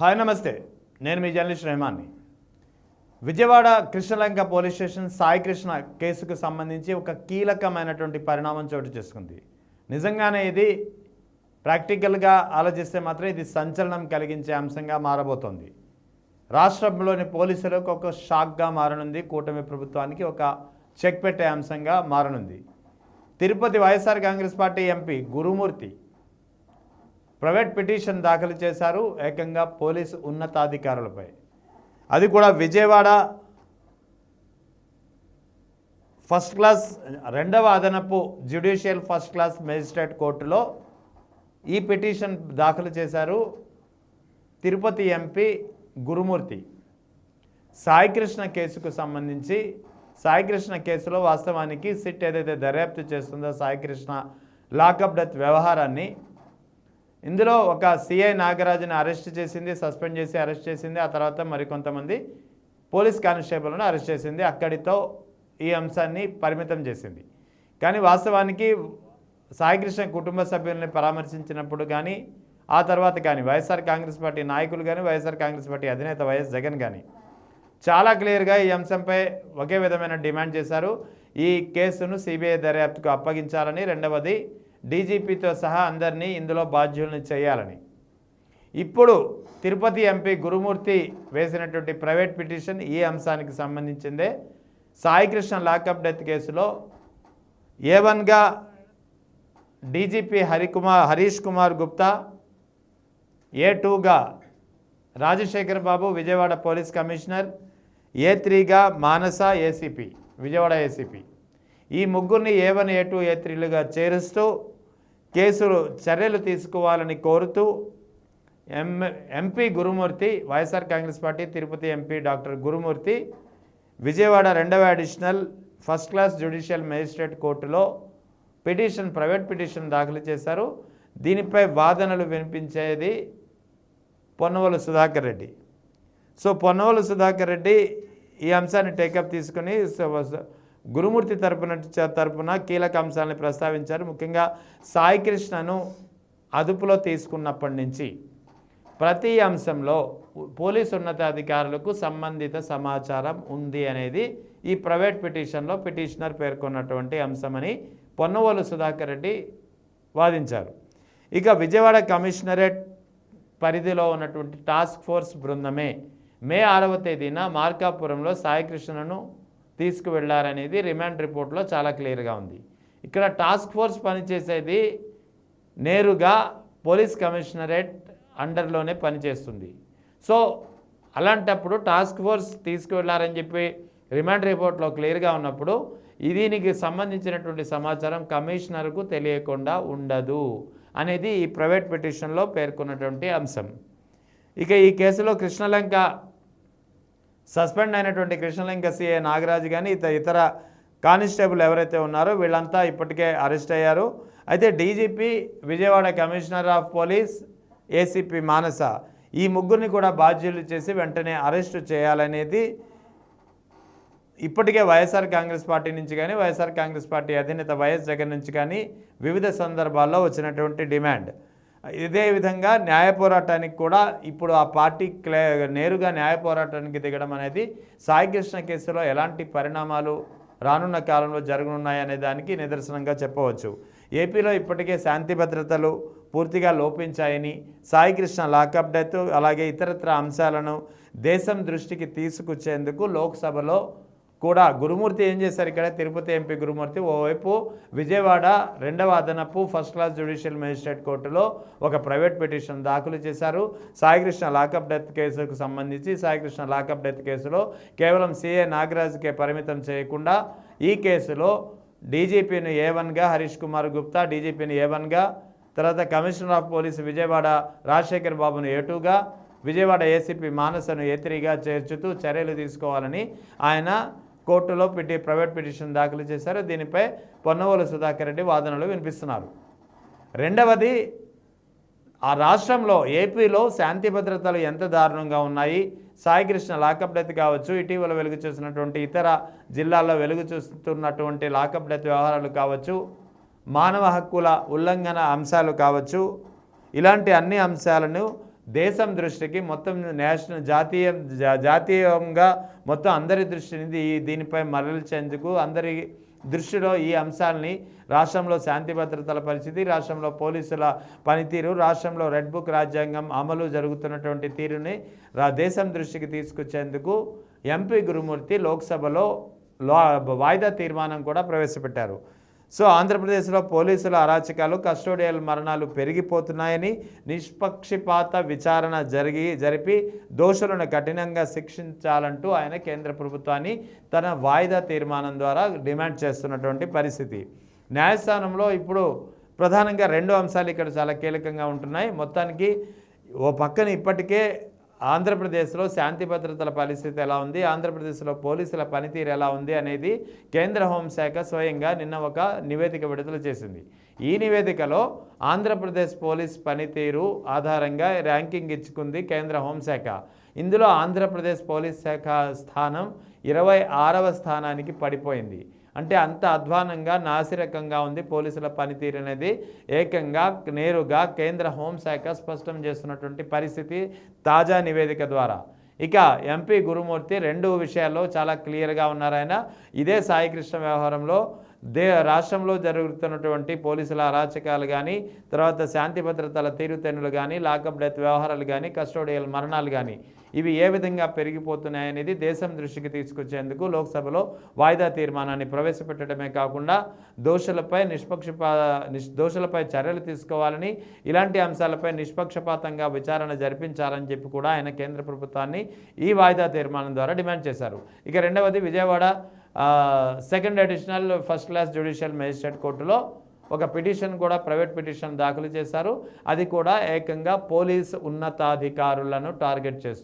Hi నమస్తే, నేను మీ జర్నలిస్ట్ రెహమాన్ని. విజయవాడ కృష్ణలంక పోలీస్ స్టేషన్ సాయి కృష్ణ కేసుకు సంబంధించి ఒక కీలకమైనటువంటి పరిణామం చోటు చేసుకుంది. నిజంగానే ఇది ప్రాక్టికల్గా ఆలోచిస్తే మాత్రం ఇది సంచలనం కలిగించే అంశంగా మారబోతోంది. రాష్ట్రంలోని పోలీసులకు ఒక షాక్గా మారనుంది. కూటమి ప్రభుత్వానికి ఒక చెక్ పెట్టే అంశంగా మారనుంది. తిరుపతి వైఎస్ఆర్ కాంగ్రెస్ పార్టీ ఎంపీ గురుమూర్తి ప్రైవేట్ పిటిషన్ దాఖలు చేశారు ఏకంగా పోలీసు ఉన్నతాధికారులపై. అది కూడా విజయవాడ ఫస్ట్ క్లాస్ రెండవ అదనపు జ్యుడిషియల్ ఫస్ట్ క్లాస్ మేజిస్ట్రేట్ కోర్టులో ఈ పిటిషన్ దాఖలు చేశారు తిరుపతి ఎంపీ గురుమూర్తి. సాయికృష్ణ కేసుకు సంబంధించి సాయికృష్ణ కేసులో వాస్తవానికి సిట్ ఏదైతే దర్యాప్తు చేస్తుందో సాయికృష్ణ లాకప్ డెత్ వ్యవహారాన్ని, ఇందులో ఒక సిఐ నాగరాజుని అరెస్ట్ చేసింది, సస్పెండ్ చేసి అరెస్ట్ చేసింది. ఆ తర్వాత మరికొంతమంది పోలీస్ కానిస్టేబుల్ను అరెస్ట్ చేసింది. అక్కడితో ఈ అంశాన్ని పరిమితం చేసింది. కానీ వాస్తవానికి సాయికృష్ణ కుటుంబ సభ్యుల్ని పరామర్శించినప్పుడు కానీ ఆ తర్వాత కానీ వైఎస్ఆర్ కాంగ్రెస్ పార్టీ నాయకులు కానీ వైఎస్ఆర్ కాంగ్రెస్ పార్టీ అధినేత వైఎస్ జగన్ కానీ చాలా క్లియర్గా ఈ అంశంపై ఒకే విధమైన డిమాండ్ చేశారు. ఈ కేసును సిబిఐ దర్యాప్తుకు అప్పగించాలని, రెండవది డీజీపీతో సహా అందరినీ ఇందులో బాధ్యుల్ని చేయాలని. ఇప్పుడు తిరుపతి ఎంపీ గురుమూర్తి వేసినటువంటి ప్రైవేట్ పిటిషన్ ఈ అంశానికి సంబంధించిందే. సాయికృష్ణ లాకప్ డెత్ కేసులో A1గా డీజీపీ హరీష్ కుమార్ గుప్తా, A2గా రాజశేఖర్ బాబు విజయవాడ పోలీస్ కమిషనర్, A3గా మానస ఏసీపీ విజయవాడ ఏసీపీ. ఈ ముగ్గురిని A1, A2, A3లుగా చేరుస్తూ కేసులు చర్యలు తీసుకోవాలని కోరుతూ MP Gurumurthy, YSR Congress party Tirupati MP doctor Gurumurthy Vijayawada రెండవ additional first class judicial magistrate కోర్టులో ప్రైవేట్ పిటిషన్ దాఖలు చేశారు. దీనిపై వాదనలు వినిపించేది పొన్నవోలు సుధాకర్ రెడ్డి. సో పొన్నవోలు సుధాకర్ రెడ్డి ఈ అంశాన్ని టేకప్ తీసుకుని గురుమూర్తి తరపున కీలక అంశాలను ప్రస్తావించారు. ముఖ్యంగా సాయికృష్ణను అదుపులో తీసుకున్నప్పటి నుంచి ప్రతి అంశంలో పోలీసు ఉన్నతాధికారులకు సంబంధిత సమాచారం ఉంది అనేది ఈ ప్రైవేట్ పిటిషన్లో పిటిషనర్ పేర్కొన్నటువంటి అంశమని పొన్నవోలు సుధాకర్ రెడ్డి వాదించారు. ఇక విజయవాడ కమిషనరేట్ పరిధిలో ఉన్నటువంటి టాస్క్ ఫోర్స్ బృందమే మే 6వ తేదీన మార్కాపురంలో సాయికృష్ణను తీసుకువెళ్లారనేది రిమాండ్ రిపోర్ట్లో చాలా క్లియర్గా ఉంది. ఇక్కడ టాస్క్ ఫోర్స్ పనిచేసేది నేరుగా పోలీస్ కమిషనరేట్ అండర్లోనే పనిచేస్తుంది. సో అలాంటప్పుడు టాస్క్ ఫోర్స్ తీసుకువెళ్లారని చెప్పి రిమాండ్ రిపోర్ట్లో క్లియర్గా ఉన్నప్పుడు దీనికి సంబంధించినటువంటి సమాచారం కమిషనర్కు తెలియకుండా ఉండదు అనేది ఈ ప్రైవేట్ పిటిషన్లో పేర్కొన్నటువంటి అంశం. ఇక ఈ కేసులో కృష్ణలంక సస్పెండ్ అయినటువంటి కృష్ణలంక సిఐ నాగరాజు కానీ ఇతర కానిస్టేబుల్ ఎవరైతే ఉన్నారో వీళ్ళంతా ఇప్పటికే అరెస్ట్ అయ్యారు. అయితే DGP, Vijayawada commissioner of police, ACP Manasa ఈ ముగ్గురిని కూడా బాధ్యులు చేసి వెంటనే అరెస్టు చేయాలనేది ఇప్పటికే వైఎస్ఆర్ కాంగ్రెస్ పార్టీ నుంచి కానీ వైఎస్ఆర్ కాంగ్రెస్ పార్టీ అధినేత వైఎస్ జగన్ నుంచి కానీ వివిధ సందర్భాల్లో వచ్చినటువంటి డిమాండ్. ఇదే విధంగా న్యాయ పోరాటానికి కూడా ఇప్పుడు ఆ పార్టీ నేరుగా న్యాయ పోరాటానికి దిగడం అనేది సాయికృష్ణ కేసులో ఎలాంటి పరిణామాలు రానున్న కాలంలో జరగనున్నాయనే దానికి నిదర్శనంగా చెప్పవచ్చు. ఏపీలో ఇప్పటికే శాంతి భద్రతలు పూర్తిగా లోపించాయని, సాయికృష్ణ లాకప్ డెత్ అలాగే ఇతరత్ర అంశాలను దేశం దృష్టికి తీసుకొచ్చేందుకు లోక్సభలో కూడా గురుమూర్తి ఏం చేశారు, ఇక్కడ తిరుపతి ఎంపీ గురుమూర్తి ఓవైపు విజయవాడ రెండవ అదనపు ఫస్ట్ క్లాస్ జ్యుడిషియల్ మేజిస్ట్రేట్ కోర్టులో ఒక ప్రైవేట్ పిటిషన్ దాఖలు చేశారు. సాయికృష్ణ లాకప్ డెత్ కేసుకు సంబంధించి సాయికృష్ణ లాకప్ డెత్ కేసులో కేవలం సిఐ నాగరాజుకే పరిమితం చేయకుండా ఈ కేసులో డీజీపీని A1గా హరీష్ కుమార్ గుప్తా, డీజీపీని A1గా, తర్వాత commissioner of police Vijayawada Rajasekhar బాబును A2గా, విజయవాడ ఏసీపీ మానసను A3గా చేర్చుతూ చర్యలు తీసుకోవాలని ఆయన కోర్టులో ప్రైవేట్ పిటిషన్ దాఖలు చేశారు. దీనిపై పొన్నవోలు సుధాకర్ రెడ్డి వాదనలు వినిపిస్తున్నారు. రెండవది, ఆ రాష్ట్రంలో ఏపీలో శాంతి భద్రతలు ఎంత దారుణంగా ఉన్నాయి, సాయికృష్ణ లాకప్ డెత్ కావచ్చు, ఇటీవల వెలుగు చూసినటువంటి ఇతర జిల్లాల్లో వెలుగు చూస్తున్నటువంటి లాకప్ డెత్ వ్యవహారాలు కావచ్చు, మానవ హక్కుల ఉల్లంఘన అంశాలు కావచ్చు, ఇలాంటి అన్ని అంశాలను దేశం దృష్టికి మొత్తం జాతీయంగా మొత్తం అందరి దృష్టిని దీనిపై మరల్చేందుకు అందరి దృష్టిలో ఈ అంశాలని రాష్ట్రంలో శాంతి భద్రతల పరిస్థితి, రాష్ట్రంలో పోలీసుల పనితీరు, రాష్ట్రంలో రెడ్ బుక్ రాజ్యాంగం అమలు జరుగుతున్నటువంటి తీరుని దేశం దృష్టికి తీసుకొచ్చేందుకు ఎంపీ గురుమూర్తి లోక్సభలో వాయిదా తీర్మానం కూడా ప్రవేశపెట్టారు. సో ఆంధ్రప్రదేశ్లో పోలీసుల అరాచకాలు, కస్టోడియల్ మరణాలు పెరిగిపోతున్నాయని, నిష్పక్షపాత విచారణ జరిపి దోషులను కఠినంగా శిక్షించాలంటూ ఆయన కేంద్ర ప్రభుత్వాన్ని తన వాయిదా తీర్మానం ద్వారా డిమాండ్ చేస్తున్నటువంటి పరిస్థితి. న్యాయస్థానంలో ఇప్పుడు ప్రధానంగా 2 అంశాలు ఇక్కడ చాలా కీలకంగా ఉంటున్నాయి. మొత్తానికి ఓ పక్కన ఇప్పటికే ఆంధ్రప్రదేశ్లో శాంతి భద్రతల పరిస్థితి ఎలా ఉంది, ఆంధ్రప్రదేశ్లో పోలీసుల పనితీరు ఎలా ఉంది అనేది కేంద్ర హోంశాఖ స్వయంగా నిన్న ఒక నివేదిక విడుదల చేసింది. ఈ నివేదికలో ఆంధ్రప్రదేశ్ పోలీస్ పనితీరు ఆధారంగా ర్యాంకింగ్ ఇచ్చుకుంది కేంద్ర హోంశాఖ. ఇందులో ఆంధ్రప్రదేశ్ పోలీస్ శాఖ స్థానం 26వ స్థానానికి పడిపోయింది. అంటే అంత అధ్వానంగా నాసిరకంగా ఉంది పోలీసుల పనితీరు అనేది ఏకంగా నేరుగా కేంద్ర హోంశాఖ స్పష్టం చేస్తున్నటువంటి పరిస్థితి తాజా నివేదిక ద్వారా. ఇక ఎంపీ గురుమూర్తి 2 విషయాల్లో చాలా క్లియర్గా ఉన్నారాయన. ఇదే సాయికృష్ణ వ్యవహారంలో రాష్ట్రంలో జరుగుతున్నటువంటి పోలీసుల అరాచకాలు కానీ, తర్వాత శాంతి భద్రతల తీరుతెన్నులు కానీ, లాకప్ డెత్ వ్యవహారాలు కానీ, కస్టోడియల్ మరణాలు కానీ ఇవి ఏ విధంగా పెరిగిపోతున్నాయనేది దేశం దృష్టికి తీసుకొచ్చేందుకు లోక్సభలో వాయిదా తీర్మానాన్ని ప్రవేశపెట్టడమే కాకుండా దోషులపై చర్యలు తీసుకోవాలని, ఇలాంటి అంశాలపై నిష్పక్షపాతంగా విచారణ జరిపించాలని చెప్పి కూడా ఆయన కేంద్ర ప్రభుత్వాన్ని ఈ వాయిదా తీర్మానం ద్వారా డిమాండ్ చేశారు. ఇక రెండవది Vijayawada 2nd additional first class judicial magistrate కోర్టులో ఒక పిటిషన్ కూడా ప్రైవేట్ పిటిషన్ దాఖలు చేశారు. అది కూడా ఏకంగా పోలీస్ ఉన్నతాధికారులను టార్గెట్ చేస్తుంది.